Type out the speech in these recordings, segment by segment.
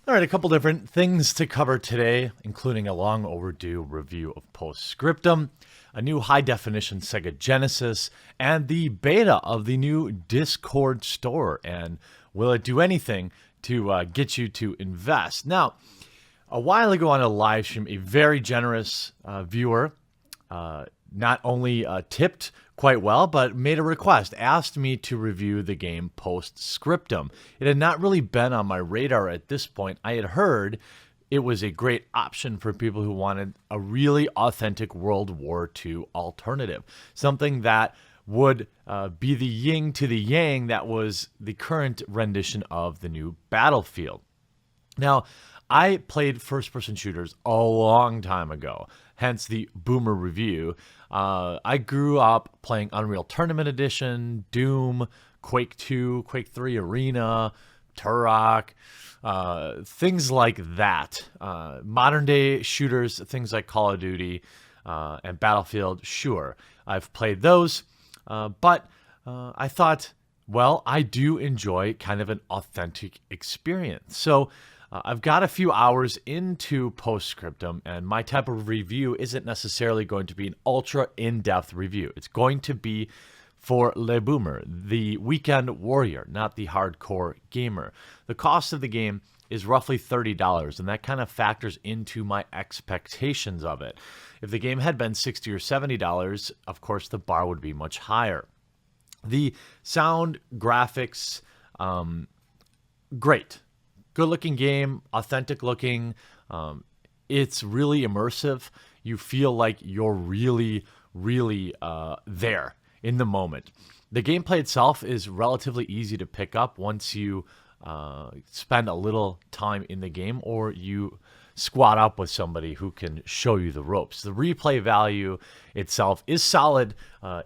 All right, a couple different things to cover today, including a long overdue review of Scriptum, a new high-definition Sega Genesis, and the beta of the new Discord store. And will it do anything to get you to invest? Now, a while ago on a live stream, a very generous viewer not only tipped quite well, but made a request, asked me to review the game Scriptum. It had not really been on my radar at this point. I had heard it was a great option for people who wanted a really authentic World War II alternative, something that would be the yin to the yang that was the current rendition of the new Battlefield. Now, I played first-person shooters a long time ago, hence the Boomer review. I grew up playing Unreal Tournament Edition, Doom, Quake 2, Quake 3 Arena, Turok, things like that. Modern-day shooters, things like Call of Duty and Battlefield, sure. I've played those, but I thought, well, I do enjoy kind of an authentic experience. So I've got a few hours into Scriptum, and my type of review isn't necessarily going to be an ultra in-depth review. It's going to be for Le Boomer, the weekend warrior, not the hardcore gamer. The cost of the game is roughly $30, and that kind of factors into my expectations of it. If the game had been $60 or $70, of course, the bar would be much higher. The sound, graphics, great. Good looking game, authentic looking. It's really immersive. You feel like you're really there in the moment. The gameplay itself is relatively easy to pick up once you spend a little time in the game, or you squat up with somebody who can show you the ropes. The replay value itself is solid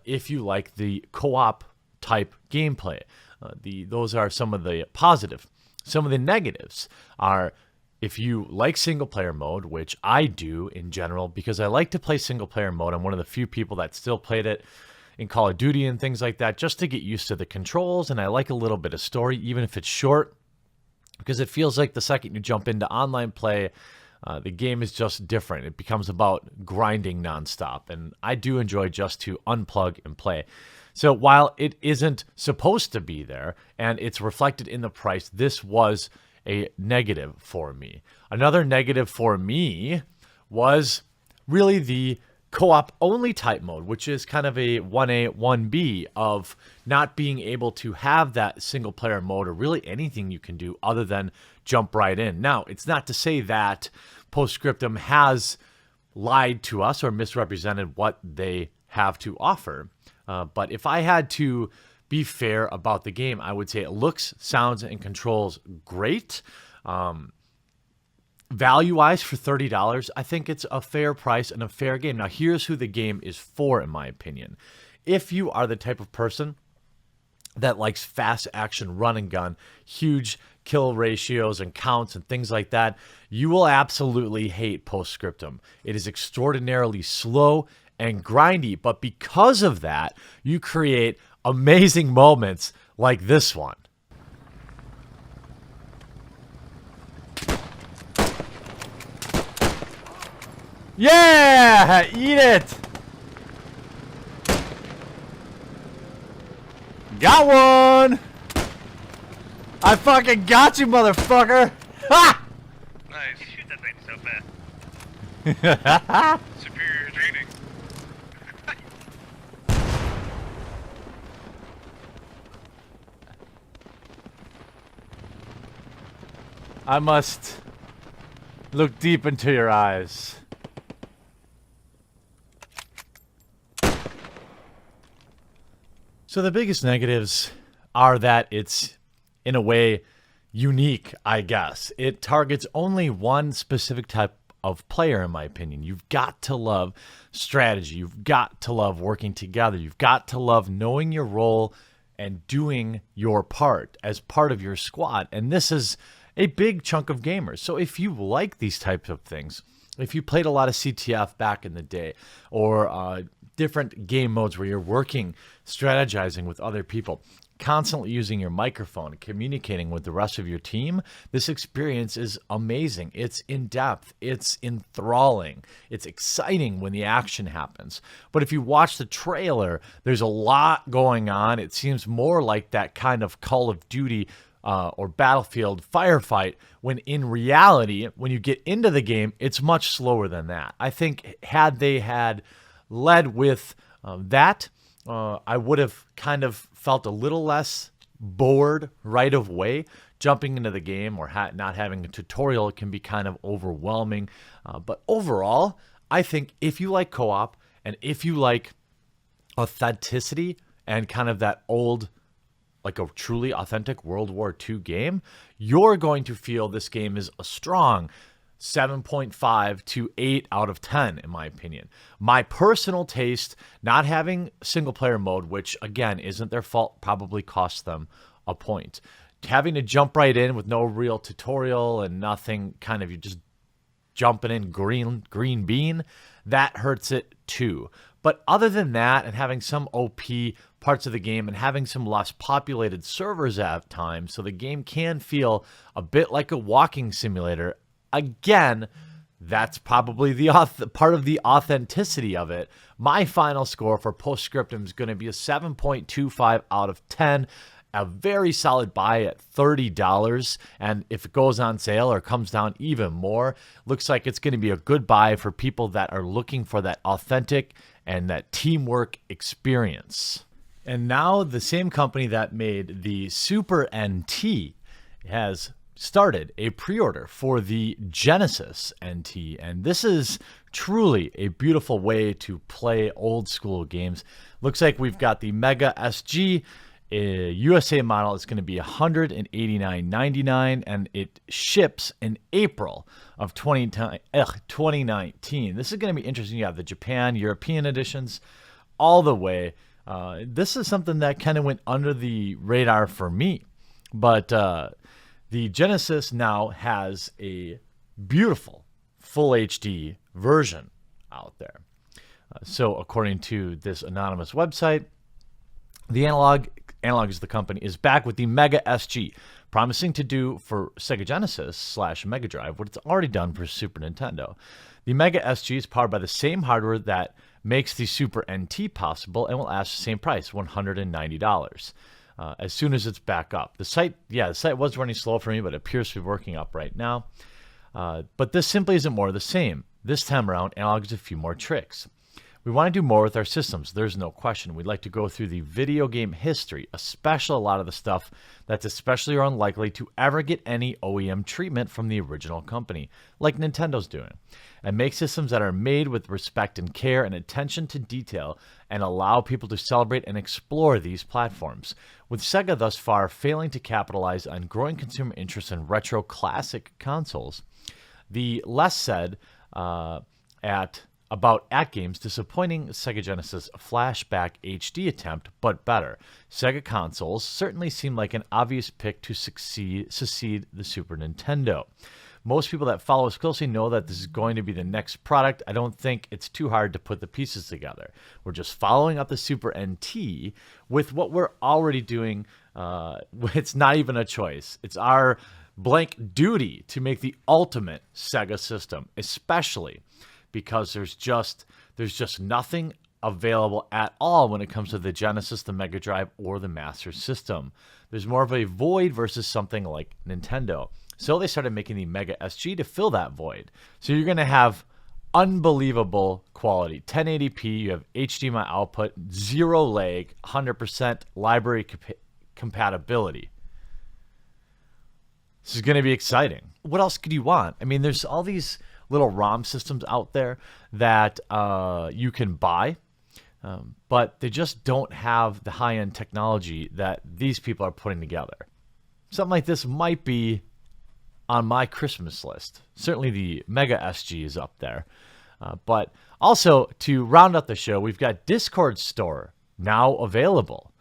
if you like the co-op type gameplay. Those are some of the positive. Some of the negatives are, if you like single-player mode, which I do in general, because I like to play single-player mode. I'm one of the few people that still played it in Call of Duty and things like that, just to get used to the controls, and I like a little bit of story, even if it's short, because it feels like the second you jump into online play, the game is just different. It becomes about grinding nonstop, and I do enjoy just to unplug and play. So while it isn't supposed to be there, and it's reflected in the price, this was a negative for me. Another negative for me was really the co-op only type mode, which is kind of a 1A, 1B of not being able to have that single player mode or really anything you can do other than jump right in. Now, it's not to say that Scriptum has lied to us or misrepresented what they have to offer. But if I had to be fair about the game, I would say it looks, sounds, and controls great. Value-wise, for $30, I think it's a fair price and a fair game. Now, here's who the game is for, in my opinion. If you are the type of person that likes fast action, run and gun, huge kill ratios and counts and things like that, you will absolutely hate Scriptum. It is extraordinarily slow and grindy, but because of that, you create amazing moments like this one. Yeah, eat it. Got one. I fucking got you, motherfucker. Ha! Nice. You shoot that thing so fast. Superior training. I must look deep into your eyes. So the biggest negatives are that it's, in a way, unique, I guess. It targets only one specific type of player, in my opinion. You've got to love strategy. You've got to love working together. You've got to love knowing your role and doing your part as part of your squad. And this is a big chunk of gamers. So if you like these types of things, if you played a lot of CTF back in the day, or different game modes where you're working, strategizing with other people, constantly using your microphone, communicating with the rest of your team, this experience is amazing. It's in-depth. It's enthralling. It's exciting when the action happens. But if you watch the trailer, there's a lot going on. It seems more like that kind of Call of Duty or Battlefield firefight, when in reality, when you get into the game, it's much slower than that. I think had they had led with that, I would have kind of felt a little less bored right away. Jumping into the game or not having a tutorial can be kind of overwhelming. But overall, I think if you like co-op and if you like authenticity and kind of that old, like a truly authentic World War II game, you're going to feel this game is a strong 7.5 to 8 out of 10, in my opinion. My personal taste, not having single player mode, which again isn't their fault, probably cost them a point. Having to jump right in with no real tutorial and nothing, kind of, you're just jumping in green bean, that hurts it too. But other than that, and having some OP parts of the game and having some less populated servers at times, so the game can feel a bit like a walking simulator. Again, that's probably the part of the authenticity of it. My final score for Postscriptum is going to be a 7.25 out of 10. A very solid buy at $30. And if it goes on sale or comes down even more, looks like it's going to be a good buy for people that are looking for that authentic and that teamwork experience. And now the same company that made the Super NT has started a pre-order for the Genesis NT. And this is truly a beautiful way to play old school games. Looks like we've got the Mega SG. A USA model is going to be $189.99, and it ships in April of 2019. This is going to be interesting. You have the Japan, European editions all the way. This is something that kind of went under the radar for me. But the Genesis now has a beautiful full HD version out there. So according to this anonymous website, the Analog is the company, is back with the Mega SG, promising to do for Sega Genesis / Mega Drive what it's already done for Super Nintendo. The Mega SG is powered by the same hardware that makes the Super NT possible and will ask the same price, $190, as soon as it's back up. The site was running slow for me, but it appears to be working up right now. But this simply isn't more of the same. This time around, Analog has a few more tricks. We want to do more with our systems. There's no question. We'd like to go through the video game history, especially a lot of the stuff that's especially or unlikely to ever get any OEM treatment from the original company, like Nintendo's doing, and make systems that are made with respect and care and attention to detail and allow people to celebrate and explore these platforms. With Sega thus far failing to capitalize on growing consumer interest in retro classic consoles, the less said about AtGame's disappointing Sega Genesis flashback HD attempt, but better. Sega consoles certainly seem like an obvious pick to succeed the Super Nintendo. Most people that follow us closely know that this is going to be the next product. I don't think it's too hard to put the pieces together. We're just following up the Super NT with what we're already doing. It's not even a choice. It's our blank duty to make the ultimate Sega system, especially because there's just nothing available at all when it comes to the Genesis, the Mega Drive, or the Master System. There's more of a void versus something like Nintendo. So they started making the Mega SG to fill that void. So you're going to have unbelievable quality. 1080p, you have HDMI output, 0 lag, 100% library compatibility. This is going to be exciting. What else could you want? I mean, there's all these little ROM systems out there that you can buy, but they just don't have the high-end technology that these people are putting together. Something like this might be on my Christmas list. Certainly the Mega SG is up there. But also, to round out the show, we've got Discord Store now available.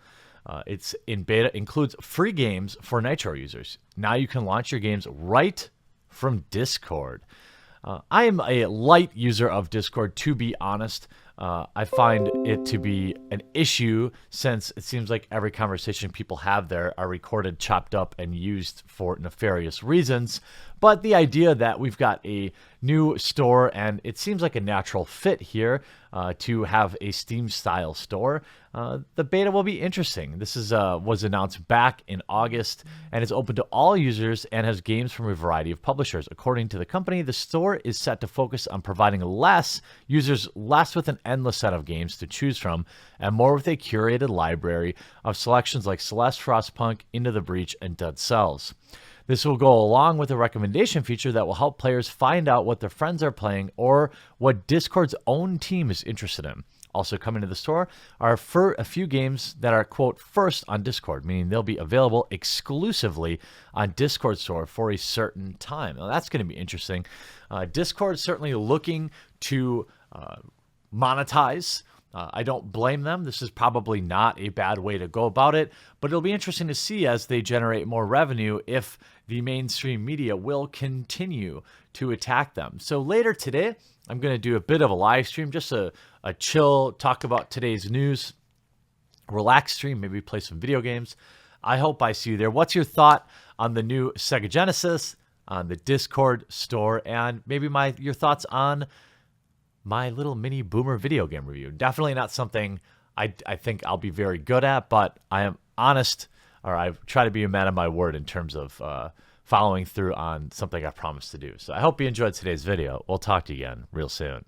It's in beta, includes free games for Nitro users. Now you can launch your games right from Discord. I am a light user of Discord, to be honest. I find it to be an issue since it seems like every conversation people have there are recorded, chopped up, and used for nefarious reasons. But the idea that we've got a new store and it seems like a natural fit here to have a Steam-style store, the beta will be interesting. This was announced back in August and is open to all users and has games from a variety of publishers. According to the company, the store is set to focus on providing users less with an endless set of games to choose from and more with a curated library of selections like Celeste, Frostpunk, Into the Breach, and Dead Cells. This will go along with a recommendation feature that will help players find out what their friends are playing or what Discord's own team is interested in. Also coming to the store are a few games that are, quote, first on Discord, meaning they'll be available exclusively on Discord store for a certain time. Now, that's going to be interesting. Discord is certainly looking to monetize. I don't blame them. This is probably not a bad way to go about it, but it'll be interesting to see as they generate more revenue if the mainstream media will continue to attack them. So later today, I'm going to do a bit of a live stream, just a chill, talk about today's news, relax stream, maybe play some video games. I hope I see you there. What's your thought on the new Sega Genesis, on the Discord store, and maybe your thoughts on my little mini boomer video game review? Definitely not something I think I'll be very good at, but I am honest, or I try to be a man of my word in terms of following through on something I promised to do. So I hope you enjoyed today's video. We'll talk to you again real soon.